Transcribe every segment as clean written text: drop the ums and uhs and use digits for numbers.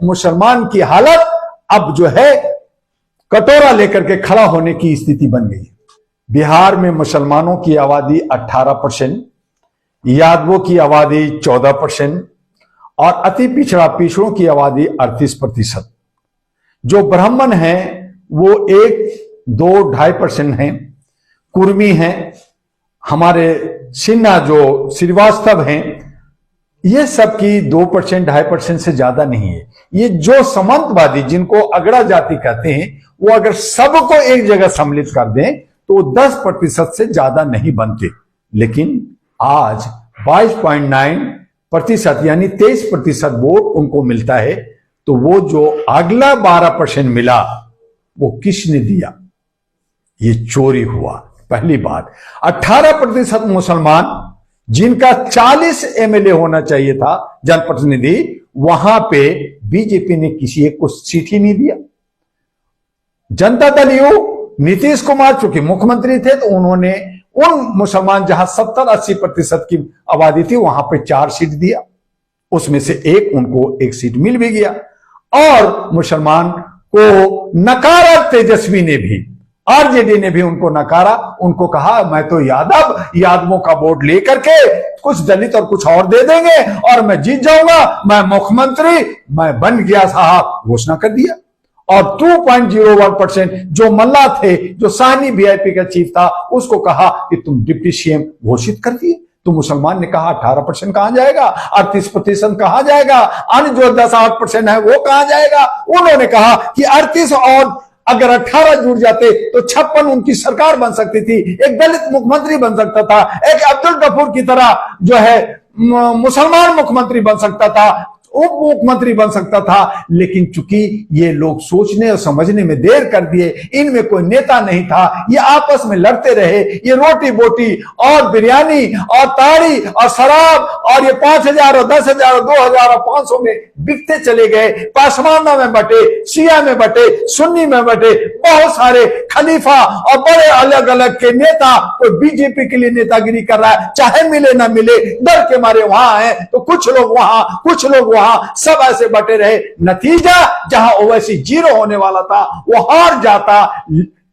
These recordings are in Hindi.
मुसलमान की हालत अब जो है कटोरा लेकर के खड़ा होने की स्थिति बन गई। बिहार में मुसलमानों की आबादी 18%, यादवों की आबादी 14% और अति पिछड़ों की आबादी 38%। जो ब्राह्मण हैं वो 1-2-2.5% हैं, कुर्मी हैं, हमारे सिन्हा जो श्रीवास्तव हैं, ये सब की 2% 2.5% से ज्यादा नहीं है। ये जो सामंतवादी जिनको अगड़ा जाति कहते हैं, वो अगर सबको एक जगह सम्मिलित कर दें तो 10% से ज्यादा नहीं बनते। लेकिन आज 22.9% यानी 23% वोट उनको मिलता है। तो वो जो अगला 12% मिला वो किसने दिया? ये चोरी हुआ। पहली बात, 18% मुसलमान जिनका 40 एमएलए होना चाहिए था, जनप्रतिनिधि, वहां पे बीजेपी ने किसी एक को सीट ही नहीं दिया। जनता दल यू नीतीश कुमार चूंकि मुख्यमंत्री थे तो उन्होंने उन मुसलमान जहां 70-80% की आबादी थी वहां पे 4 सीट दिया, उसमें से उनको 1 सीट मिल भी गया। और मुसलमान को नकारा तेजस्वी ने भी, आरजेडी ने भी उनको नकारा। उनको कहा मैं तो यादवों का वोट लेकर के कुछ दलित और कुछ और दे देंगे और मैं जीत जाऊंगा, मैं मुख्यमंत्री मैं बन गया साहब, घोषणा कर दिया। और 2.01% जो मल्ला थे, जो साहनी वीआईपी का चीफ था, उसको कहा कि तुम डिप्टी सीएम घोषित कर दिए। तो मुसलमान ने कहा 18% कहां जाएगा, 38% कहां जाएगा, अन्य जो 10-8% है वो कहां जाएगा। उन्होंने कहा कि 38 और अगर 18 जुड़ जाते तो 56 उनकी सरकार बन सकती थी, एक दलित मुख्यमंत्री बन सकता था, एक अब्दुल गफूर की तरह जो है मुसलमान मुख्यमंत्री बन सकता था, उप मुख्यमंत्री बन सकता था। लेकिन चूंकि ये लोग सोचने और समझने में देर कर दिए, इनमें कोई नेता नहीं था, ये आपस में लड़ते रहे, ये रोटी बोटी और बिरयानी और ताड़ी और शराब और ये 5,000 और 10,000 और 2,000 और 500 में बिकते चले गए। पासवाना में बटे, शिया में बटे, सुन्नी में बटे, बहुत सारे खलीफा और बड़े अलग अलग के नेता कोई बीजेपी के लिए नेतागिरी कर रहा है, चाहे मिले ना मिले, डर के मारे वहां है तो कुछ लोग वहां, कुछ लोग वहां, सब ऐसे बटे रहे। नतीजा जहां ओवैसी 0 होने वाला था वो हार जाता।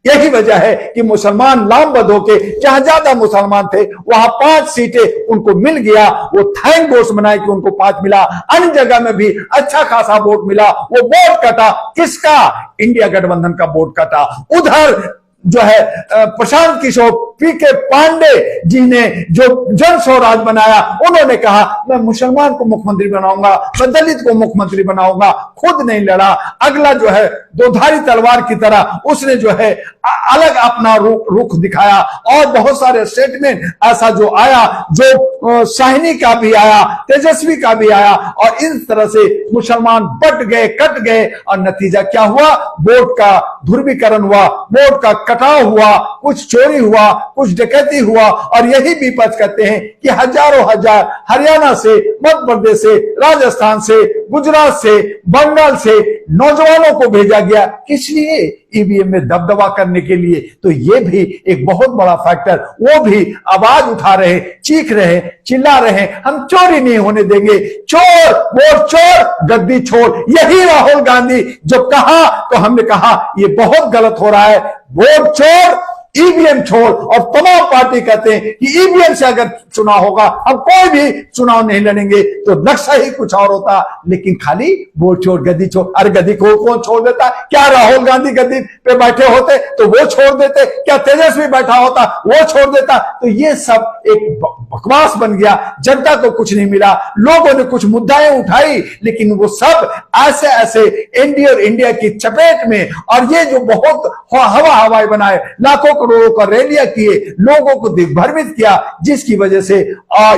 यही वजह है कि मुसलमान लामबद होके, जहां ज्यादा मुसलमान थे वहां 5 सीटें उनको मिल गया। वो थैंक गॉड मनाए कि उनको 5 मिला। अन्य जगह में भी अच्छा खासा वोट मिला। वो वोट कटा किसका? इंडिया गठबंधन का वोट कटा। उधर जो है प्रशांत किशोर, पीके पांडे जी ने जो जन स्वराज बनाया, उन्होंने कहा मैं मुसलमान को मुख्यमंत्री बनाऊंगा, मैं दलित को मुख्यमंत्री बनाऊंगा। खुद नहीं लड़ा, अगला जो है दोधारी तलवार की तरह उसने जो है अलग अपना रुख दिखाया। और बहुत सारे स्टेटमेंट ऐसा जो आया, जो शाहिनी का भी आया, तेजस्वी का भी आया, और इस तरह से मुसलमान बट गए, कट गए। और नतीजा क्या हुआ? वोट का ध्रुवीकरण हुआ, वोट का कटाव हुआ, कुछ चोरी हुआ, कुछ डकैती हुआ। और यही विपक्ष कहते हैं कि हजारों हजार हरियाणा से, मध्य प्रदेश से, राजस्थान से, गुजरात से, बंगाल से नौजवानों को भेजा गया, किस लिए? ईवीएम में दबदबा करने के लिए। तो ये भी एक बहुत बड़ा फैक्टर, वो भी आवाज उठा रहे, चीख रहे, चिल्ला रहे, हम चोरी नहीं होने देंगे, चोर वोट चोर गद्दी छोड़। यही राहुल गांधी जब कहा तो हमने कहा ये बहुत गलत हो रहा है, वोट चोर ईवीएम छोड़। और तमाम पार्टी कहते हैं कि ईवीएम से अगर चुनाव होगा हम कोई भी चुनाव नहीं लड़ेंगे, तो नक्शा ही कुछ और होता। लेकिन खाली वोट छोड़ गद्दी छोड़, अरे गद्दी को कौन छोड़ देता? क्या राहुल गांधी गद्दी पे बैठे होते तो वो छोड़ देते? क्या तेजस्वी बैठा होता वो छोड़ देता? तो ये सब एक बकवास बन गया। जनता को कुछ नहीं मिला, लोगों ने कुछ मुद्दाएं उठाई, लेकिन वो सब ऐसे ऐसे एनडीए और इंडिया की चपेट में, और ये जो बहुत हवाई बनाए, लाखों करोड़ों का रैलियां किए, लोगों को दिग्भ्रमित किया, जिसकी वजह से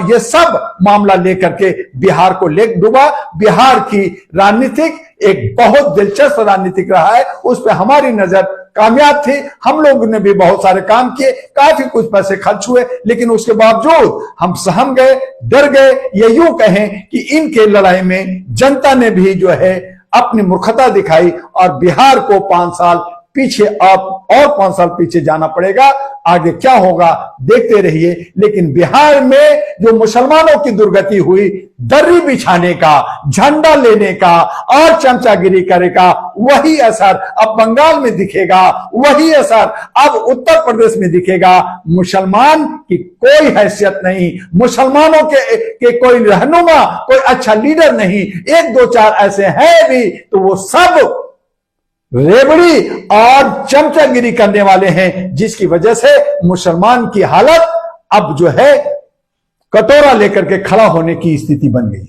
ये सब मामला लेकर के बिहार को ले डूबा। बिहार की राजनीतिक एक बहुत दिलचस्प राजनीतिक रहा है, उस पर हमारी नजर कामयाब थी। हम लोगों ने भी बहुत सारे काम किए, काफी कुछ पैसे खर्च हुए, लेकिन उसके बावजूद हम सहम गए, डर गए। ये यूं कहें कि इनके लड़ाई में जनता ने भी जो है अपनी मूर्खता दिखाई और बिहार को 5 साल पीछे आप और 5 साल पीछे जाना पड़ेगा, आगे क्या होगा देखते रहिए। लेकिन बिहार में जो मुसलमानों की दुर्गति हुई, दर्री बिछाने का, झंडा लेने का और चमचागिरी करेगा, वही असर अब बंगाल में दिखेगा, वही असर अब उत्तर प्रदेश में दिखेगा। मुसलमान की कोई हैसियत नहीं, मुसलमानों के कोई रहनुमा, कोई अच्छा लीडर नहीं। 1 2 4 ऐसे हैं भी तो वो सब रेबड़ी और चमचागिरी करने वाले हैं, जिसकी वजह से मुसलमान की हालत अब जो है कटोरा लेकर के खड़ा होने की स्थिति बन गई।